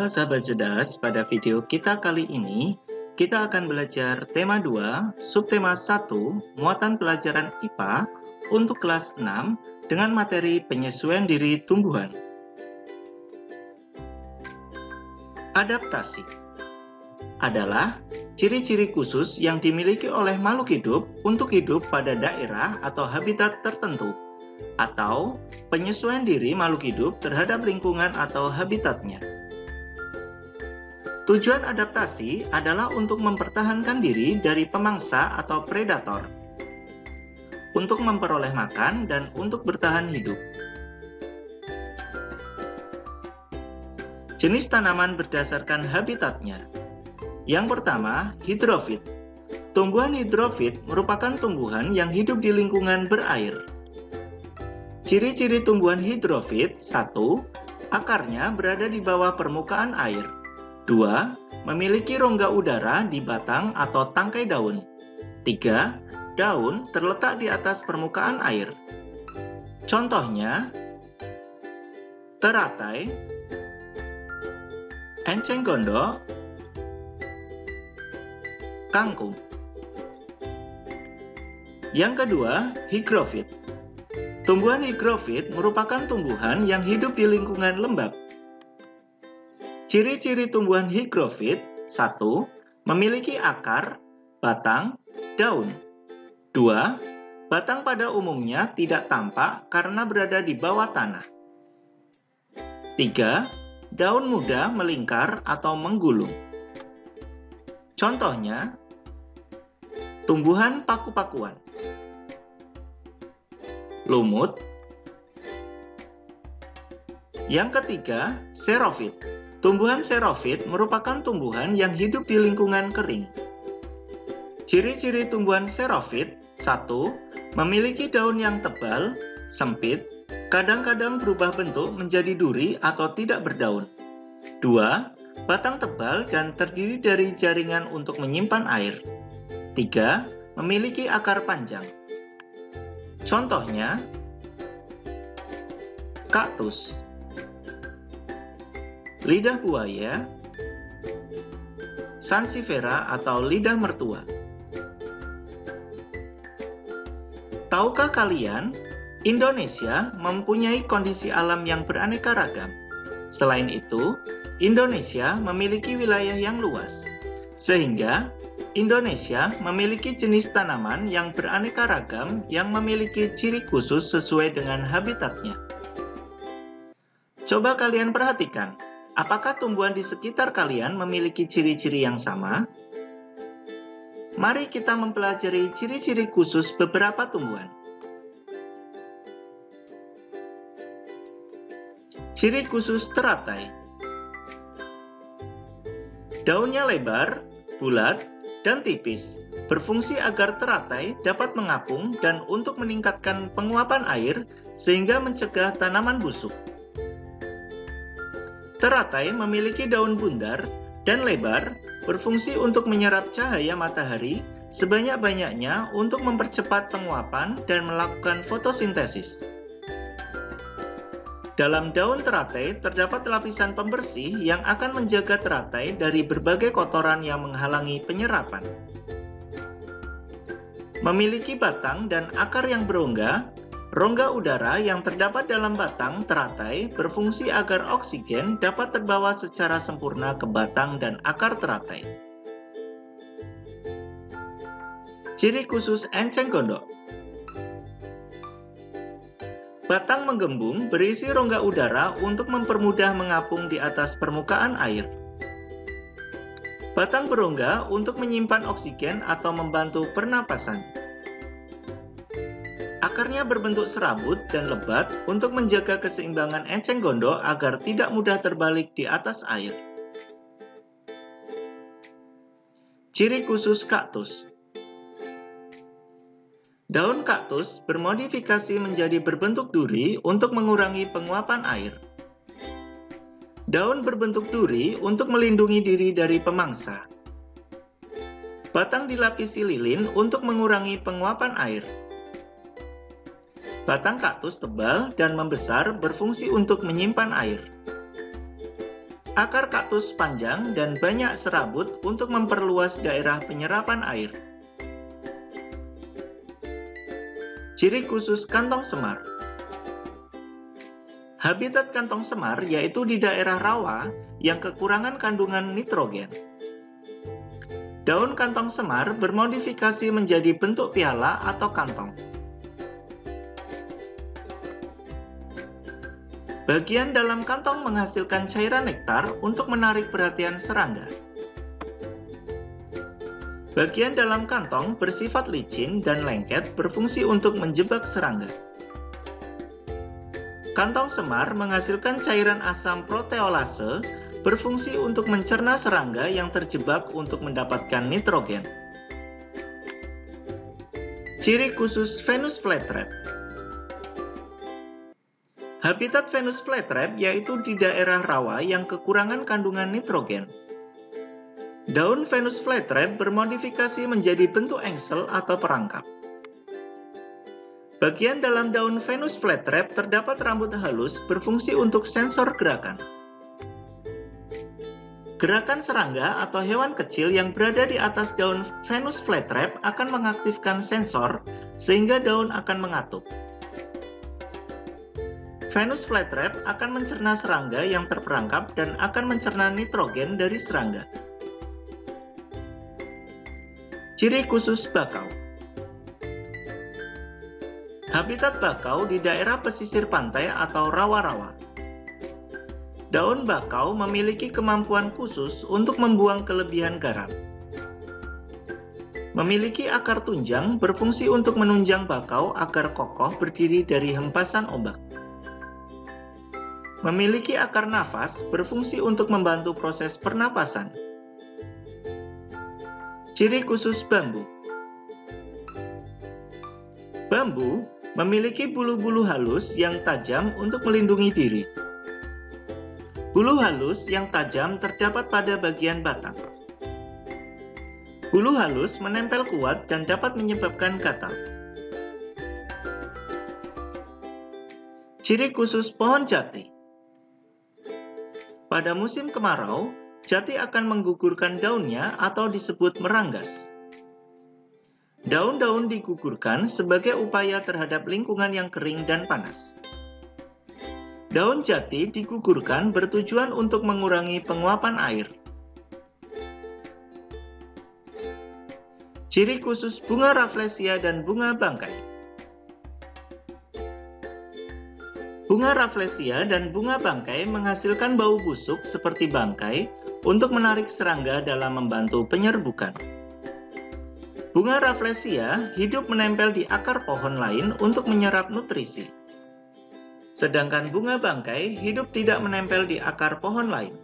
Halo sahabat cerdas, pada video kita kali ini, kita akan belajar tema 2, subtema 1, muatan pelajaran IPA untuk kelas 6 dengan materi penyesuaian diri tumbuhan. Adaptasi adalah ciri-ciri khusus yang dimiliki oleh makhluk hidup untuk hidup pada daerah atau habitat tertentu, atau penyesuaian diri makhluk hidup terhadap lingkungan atau habitatnya. Tujuan adaptasi adalah untuk mempertahankan diri dari pemangsa atau predator, untuk memperoleh makan dan untuk bertahan hidup. Jenis tanaman berdasarkan habitatnya. Yang pertama, hidrofit. Tumbuhan hidrofit merupakan tumbuhan yang hidup di lingkungan berair. Ciri-ciri tumbuhan hidrofit: 1. Akarnya berada di bawah permukaan air. 2. Memiliki rongga udara di batang atau tangkai daun. 3. Daun terletak di atas permukaan air. Contohnya, teratai, enceng gondok, kangkung. Yang kedua, higrofit. Tumbuhan higrofit merupakan tumbuhan yang hidup di lingkungan lembab. Ciri-ciri tumbuhan higrofit: 1. Memiliki akar, batang, daun. 2. Batang pada umumnya tidak tampak karena berada di bawah tanah. 3. Daun muda melingkar atau menggulung. Contohnya, tumbuhan paku-pakuan, lumut. Yang ketiga, xerofit. Tumbuhan xerofit merupakan tumbuhan yang hidup di lingkungan kering. Ciri-ciri tumbuhan xerofit: 1. Memiliki daun yang tebal, sempit, kadang-kadang berubah bentuk menjadi duri atau tidak berdaun. 2. Batang tebal dan terdiri dari jaringan untuk menyimpan air. 3. Memiliki akar panjang. Contohnya, kaktus, lidah buaya, sansevieria atau lidah mertua. Tahukah kalian, Indonesia mempunyai kondisi alam yang beraneka ragam. Selain itu, Indonesia memiliki wilayah yang luas, sehingga Indonesia memiliki jenis tanaman yang beraneka ragam yang memiliki ciri khusus sesuai dengan habitatnya. Coba kalian perhatikan, apakah tumbuhan di sekitar kalian memiliki ciri-ciri yang sama? Mari kita mempelajari ciri-ciri khusus beberapa tumbuhan. Ciri khusus teratai. Daunnya lebar, bulat, dan tipis, berfungsi agar teratai dapat mengapung dan untuk meningkatkan penguapan air sehingga mencegah tanaman busuk. Teratai memiliki daun bundar dan lebar, berfungsi untuk menyerap cahaya matahari sebanyak-banyaknya untuk mempercepat penguapan dan melakukan fotosintesis. Dalam daun teratai terdapat lapisan pembersih yang akan menjaga teratai dari berbagai kotoran yang menghalangi penyerapan. Memiliki batang dan akar yang berongga. Rongga udara yang terdapat dalam batang teratai berfungsi agar oksigen dapat terbawa secara sempurna ke batang dan akar teratai. Ciri khusus enceng gondok. Batang menggembung berisi rongga udara untuk mempermudah mengapung di atas permukaan air. Batang berongga untuk menyimpan oksigen atau membantu pernapasan. Akarnya berbentuk serabut dan lebat untuk menjaga keseimbangan enceng gondok agar tidak mudah terbalik di atas air. Ciri khusus kaktus. Daun kaktus bermodifikasi menjadi berbentuk duri untuk mengurangi penguapan air. Daun berbentuk duri untuk melindungi diri dari pemangsa. Batang dilapisi lilin untuk mengurangi penguapan air. Batang kaktus tebal dan membesar berfungsi untuk menyimpan air. Akar kaktus panjang dan banyak serabut untuk memperluas daerah penyerapan air. Ciri khusus kantong semar. Habitat kantong semar yaitu di daerah rawa yang kekurangan kandungan nitrogen. Daun kantong semar bermodifikasi menjadi bentuk piala atau kantong. Bagian dalam kantong menghasilkan cairan nektar untuk menarik perhatian serangga. Bagian dalam kantong bersifat licin dan lengket berfungsi untuk menjebak serangga. Kantong semar menghasilkan cairan asam proteolase berfungsi untuk mencerna serangga yang terjebak untuk mendapatkan nitrogen. Ciri khusus Venus flytrap. Habitat Venus flytrap yaitu di daerah rawa yang kekurangan kandungan nitrogen. Daun Venus flytrap bermodifikasi menjadi bentuk engsel atau perangkap. Bagian dalam daun Venus flytrap terdapat rambut halus berfungsi untuk sensor gerakan. Gerakan serangga atau hewan kecil yang berada di atas daun Venus flytrap akan mengaktifkan sensor sehingga daun akan mengatup. Venus flytrap akan mencerna serangga yang terperangkap dan akan mencerna nitrogen dari serangga. Ciri khusus bakau. Habitat bakau di daerah pesisir pantai atau rawa-rawa. Daun bakau memiliki kemampuan khusus untuk membuang kelebihan garam. Memiliki akar tunjang berfungsi untuk menunjang bakau agar kokoh berdiri dari hempasan ombak. Memiliki akar nafas berfungsi untuk membantu proses pernapasan. Ciri khusus bambu. Bambu memiliki bulu-bulu halus yang tajam untuk melindungi diri. Bulu halus yang tajam terdapat pada bagian batang. Bulu halus menempel kuat dan dapat menyebabkan gatal. Ciri khusus pohon jati. Pada musim kemarau, jati akan menggugurkan daunnya atau disebut meranggas. Daun-daun digugurkan sebagai upaya terhadap lingkungan yang kering dan panas. Daun jati digugurkan bertujuan untuk mengurangi penguapan air. Ciri khusus bunga rafflesia dan bunga bangkai. Bunga rafflesia dan bunga bangkai menghasilkan bau busuk seperti bangkai untuk menarik serangga dalam membantu penyerbukan. Bunga rafflesia hidup menempel di akar pohon lain untuk menyerap nutrisi. Sedangkan bunga bangkai hidup tidak menempel di akar pohon lain.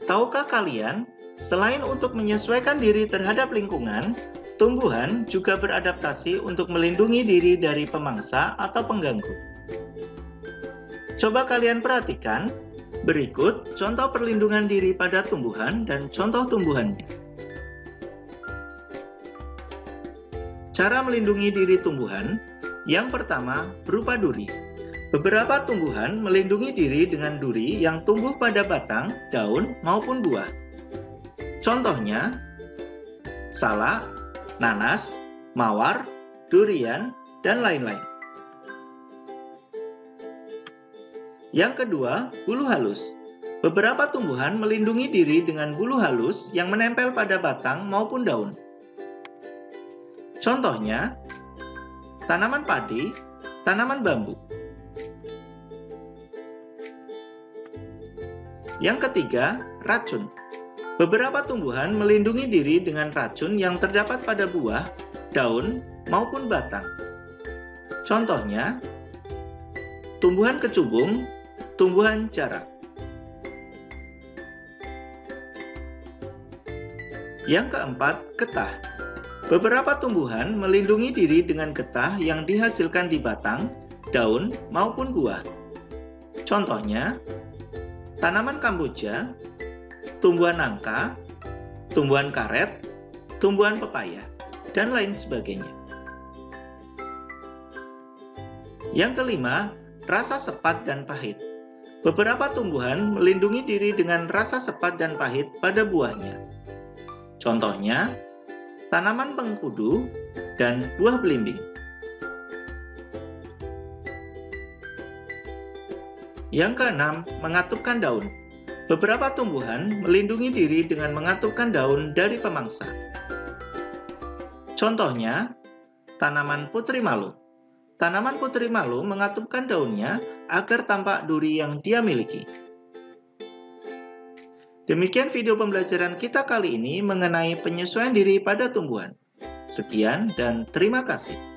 Tahukah kalian, selain untuk menyesuaikan diri terhadap lingkungan, tumbuhan juga beradaptasi untuk melindungi diri dari pemangsa atau pengganggu. Coba kalian perhatikan, berikut contoh perlindungan diri pada tumbuhan dan contoh tumbuhannya. Cara melindungi diri tumbuhan. Yang pertama, berupa duri. Beberapa tumbuhan melindungi diri dengan duri yang tumbuh pada batang, daun, maupun buah. Contohnya, salak, nanas, mawar, durian, dan lain-lain. Yang kedua, bulu halus. Beberapa tumbuhan melindungi diri dengan bulu halus yang menempel pada batang maupun daun. Contohnya, tanaman padi, tanaman bambu. Yang ketiga, racun. Beberapa tumbuhan melindungi diri dengan racun yang terdapat pada buah, daun, maupun batang. Contohnya, tumbuhan kecubung, tumbuhan jarak. Yang keempat, getah. Beberapa tumbuhan melindungi diri dengan getah yang dihasilkan di batang, daun, maupun buah. Contohnya, tanaman kamboja, tumbuhan nangka, tumbuhan karet, tumbuhan pepaya, dan lain sebagainya. Yang kelima, rasa sepat dan pahit. Beberapa tumbuhan melindungi diri dengan rasa sepat dan pahit pada buahnya. Contohnya, tanaman mengkudu dan buah belimbing. Yang keenam, mengatupkan daun. Beberapa tumbuhan melindungi diri dengan mengatupkan daun dari pemangsa. Contohnya, tanaman putri malu. Tanaman putri malu mengatupkan daunnya agar tampak duri yang dia miliki. Demikian video pembelajaran kita kali ini mengenai penyesuaian diri pada tumbuhan. Sekian dan terima kasih.